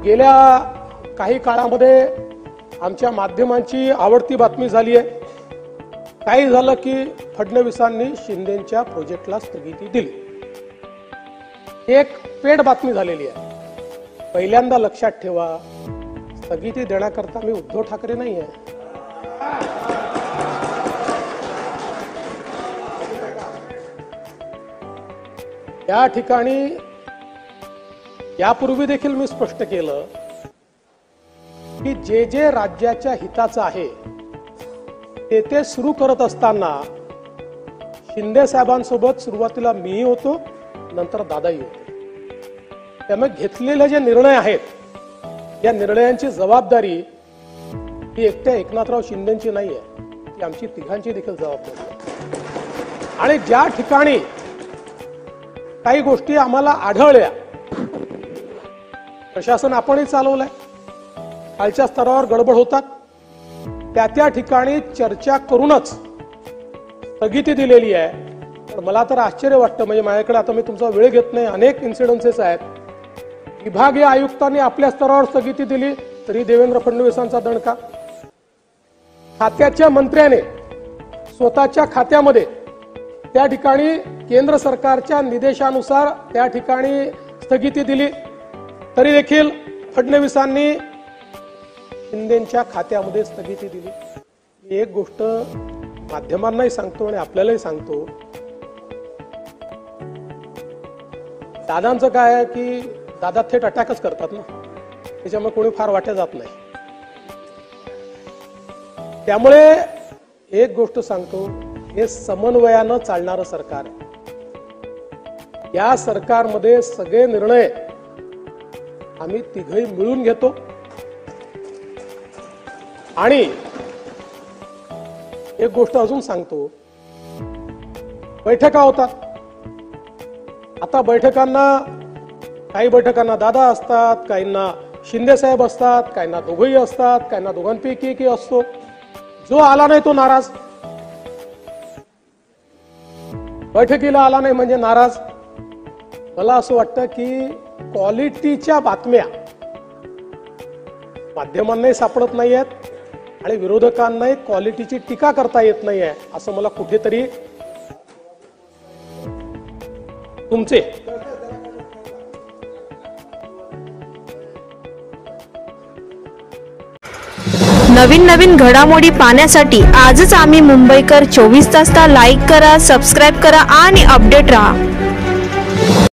गेल्या काही काळामध्ये आमच्या माध्यमांची आवडती बातमी झाली आहे। काही झालं की फडणवीसांनी शिंदेच्या प्रोजेक्टला स्थगिती दिली। एक पेड बातमी झालेली आहे। पहिल्यांदा लक्षात ठेवा, स्थगिती देण्याकरता मी उद्धव ठाकरे नाही आहे। या ठिकाणी यापूर्वी देखील मी स्पष्ट केलं की जे जे राज्याच्या हिताचं आहे ते सुरू करत असताना शिंदे साहेबांसोबत सुरुवातीला मीही होतो, नंतर दादाही होते। त्यामुळे घेतलेले जे निर्णय आहेत या निर्णयांची जबाबदारी ही एकट्या एकनाथराव शिंदेची नाही आहे, ती आमची तिघांची देखील जबाबदारी आहे। आणि ज्या ठिकाणी काही गोष्टी आम्हाला आढळल्या, प्रशासन आपणही चालवलंय, खालच्या स्तरावर गडबड होतात, त्या ठिकाणी चर्चा करूनच स्थगिती दिलेली आहे। पण मला तर आश्चर्य वाटतं, म्हणजे माझ्याकडे आता मी तुमचा वेळ घेत नाही, अनेक इन्सिडेन्सेस आहेत। विभागीय आयुक्तांनी आपल्या स्तरावर स्थगिती दिली तरी देवेंद्र फडणवीसांचा दणका, खात्याच्या मंत्र्याने स्वतःच्या खात्यामध्ये त्या ठिकाणी केंद्र सरकारच्या निर्देशानुसार त्या ठिकाणी स्थगिती दिली तरी देखील फडणवीसांनी शिंदेच्या खात्यामध्ये स्थगिती दिली। एक गोष्ट माध्यमांनाही सांगतो आणि आपल्यालाही सांगतो, दादांचं काय आहे की दादा थेट अटॅकच करतात ना, त्याच्यामुळे कोणी फार वाट्या जात नाही। त्यामुळे एक गोष्ट सांगतो, हे समन्वयानं चालणारं सरकार आहे। या सरकारमध्ये सगळे निर्णय आम्ही तिघही मिळून घेतो आणि एक गोष्ट अजून सांगतो, बैठका होतात। आता काही बैठकांना दादा असतात, काहींना शिंदे साहेब असतात, काहींना दोघंही असतात, काहींना दोघांपैकी एकही असतो। जो आला नाही तो नाराज, बैठकीला आला नाही म्हणजे नाराज। मला असं वाटतं की क्वालिटीच्या बातम्या माध्यमांनाही सापडत नाही आहेत आणि विरोधकांनाही क्वालिटीची टीका करता येत नाही आहे, असं मला कुठेतरी तुमचे नवीन घडामोडी पाहण्यासाठी आजच आम्ही मुंबईकर 24 तासला लाईक करा, सबस्क्राईब करा आणि अपडेट रहा।